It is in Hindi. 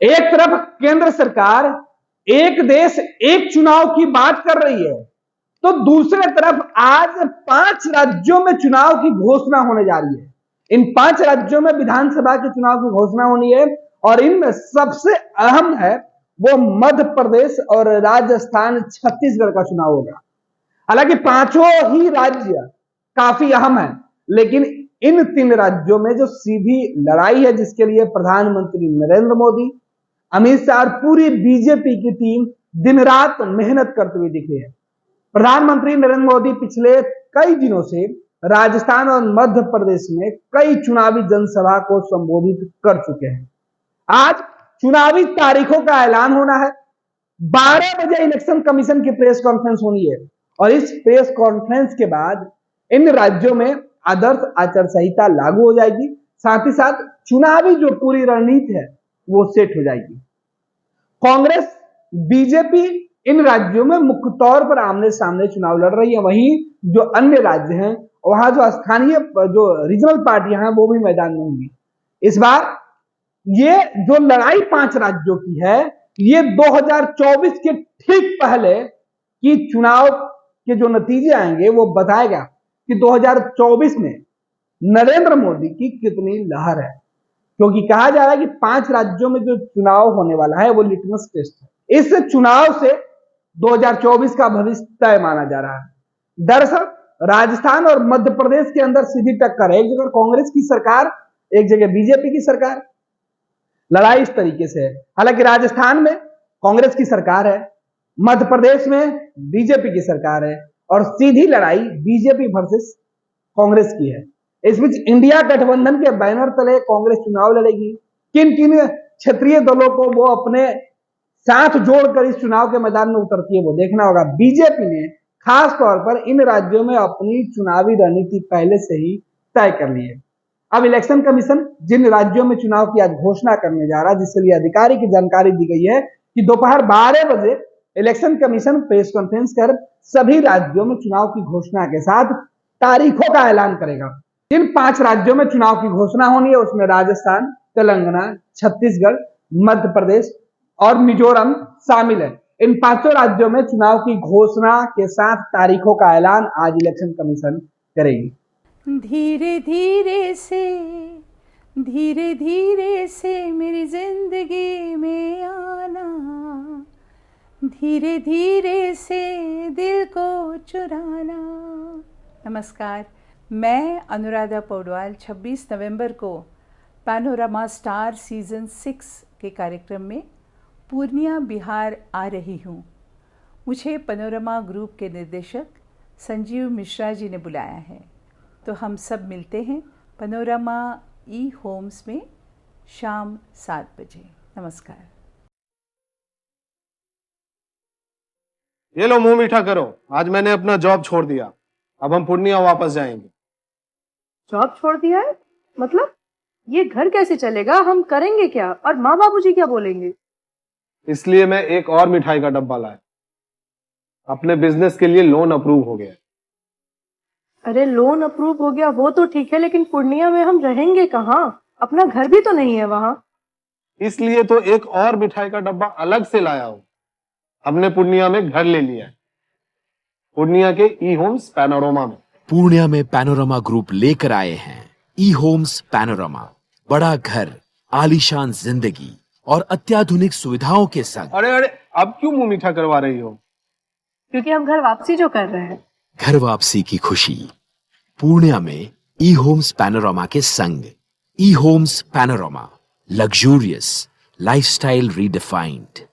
एक तरफ केंद्र सरकार एक देश एक चुनाव की बात कर रही है, तो दूसरे तरफ आज 5 राज्यों में चुनाव की घोषणा होने जा रही है। इन 5 राज्यों में विधानसभा के चुनाव की घोषणा होनी है और इनमें सबसे अहम है वो मध्य प्रदेश और राजस्थान छत्तीसगढ़ का चुनाव होगा। हालांकि पांचों ही राज्य काफी अहम है, लेकिन इन 3 राज्यों में जो सीधी लड़ाई है, जिसके लिए प्रधानमंत्री नरेंद्र मोदी, अमित शाह और पूरी बीजेपी की टीम दिन रात मेहनत करते हुए दिखे है। प्रधानमंत्री नरेंद्र मोदी पिछले कई दिनों से राजस्थान और मध्य प्रदेश में कई चुनावी जनसभा को संबोधित कर चुके हैं। आज चुनावी तारीखों का ऐलान होना है। 12 बजे इलेक्शन कमीशन की प्रेस कॉन्फ्रेंस होनी है और इस प्रेस कॉन्फ्रेंस के बाद इन राज्यों में आदर्श आचार संहिता लागू हो जाएगी। साथ ही साथ चुनावी जो पूरी रणनीति है वो सेट हो जाएगी। कांग्रेस, बीजेपी इन राज्यों में मुख्य तौर पर आमने सामने चुनाव लड़ रही है। वहीं जो अन्य राज्य हैं, वहां जो स्थानीय जो रीजनल पार्टियां हैं वो भी मैदान में होंगी। इस बार ये जो लड़ाई 5 राज्यों की है, ये 2024 के ठीक पहले की चुनाव के जो नतीजे आएंगे वो बताएगा कि 2024 में नरेंद्र मोदी की कितनी लहर है। क्योंकि कहा जा रहा है कि 5 राज्यों में जो चुनाव होने वाला है वो लिटमस टेस्ट है। इस चुनाव से 2024 का भविष्य तय माना जा रहा है। दरअसल राजस्थान और मध्य प्रदेश के अंदर सीधी टक्कर है, एक जगह कांग्रेस की सरकार, एक जगह बीजेपी की सरकार। लड़ाई इस तरीके से है। हालांकि राजस्थान में कांग्रेस की सरकार है, मध्य प्रदेश में बीजेपी की सरकार है और सीधी लड़ाई बीजेपी वर्सेस कांग्रेस की है। इस बीच इंडिया गठबंधन के बैनर तले कांग्रेस चुनाव लड़ेगी। किन किन क्षेत्रीय दलों को वो अपने साथ जोड़कर इस चुनाव के मैदान में उतरती है वो देखना होगा। बीजेपी ने खास तौर पर इन राज्यों में अपनी चुनावी रणनीति पहले से ही तय कर ली है। अब इलेक्शन कमीशन जिन राज्यों में चुनाव की आज घोषणा करने जा रहा है, जिसके लिए अधिकारी की जानकारी दी गई है कि दोपहर 12 बजे इलेक्शन कमीशन प्रेस कॉन्फ्रेंस कर सभी राज्यों में चुनाव की घोषणा के साथ तारीखों का ऐलान करेगा। इन 5 राज्यों में चुनाव की घोषणा होनी है, उसमें राजस्थान, तेलंगाना, छत्तीसगढ़, मध्य प्रदेश और मिजोरम शामिल है। इन 5 राज्यों में चुनाव की घोषणा के साथ तारीखों का ऐलान आज इलेक्शन कमीशन करेगी। धीरे धीरे से मेरी जिंदगी में आना, धीरे धीरे से दिल को चुराना। नमस्कार, मैं अनुराधा पौडवाल 26 नवंबर को पैनोरमा स्टार सीजन 6 के कार्यक्रम में पूर्णिया बिहार आ रही हूँ। मुझे पैनोरमा ग्रुप के निर्देशक संजीव मिश्रा जी ने बुलाया है, तो हम सब मिलते हैं पैनोरमा ई होम्स में शाम 7 बजे। नमस्कार। ये लो मुंह मीठा करो, आज मैंने अपना जॉब छोड़ दिया। अब हम पूर्णिया वापस जाएंगे। जॉब छोड़ दिया है? मतलब ये घर कैसे चलेगा? हम करेंगे क्या? और माँ बाबूजी क्या बोलेंगे? इसलिए मैं एक और मिठाई का डब्बा लाया। अपने बिजनेस के लिए लोन अप्रूव हो गया। अरे लोन अप्रूव हो गया वो तो ठीक है, लेकिन पूर्णिया में हम रहेंगे कहाँ? अपना घर भी तो नहीं है वहाँ। इसलिए तो एक और मिठाई का डब्बा अलग से लाया हूँ। हमने पूर्णिया में घर ले लिया है, पूर्णिया के ई होम्स पैनोरमा में। पूर्णिया में पैनोरमा ग्रुप लेकर आए हैं ई होम्स पैनोरमा। बड़ा घर, आलीशान जिंदगी और अत्याधुनिक सुविधाओं के संग। अरे अब क्यों मुंह मीठा करवा रही हो? क्योंकि हम घर वापसी जो कर रहे हैं। घर वापसी की खुशी पूर्णिया में ई होम्स पैनोरमा के संग। E homes panorama, luxurious lifestyle redefined.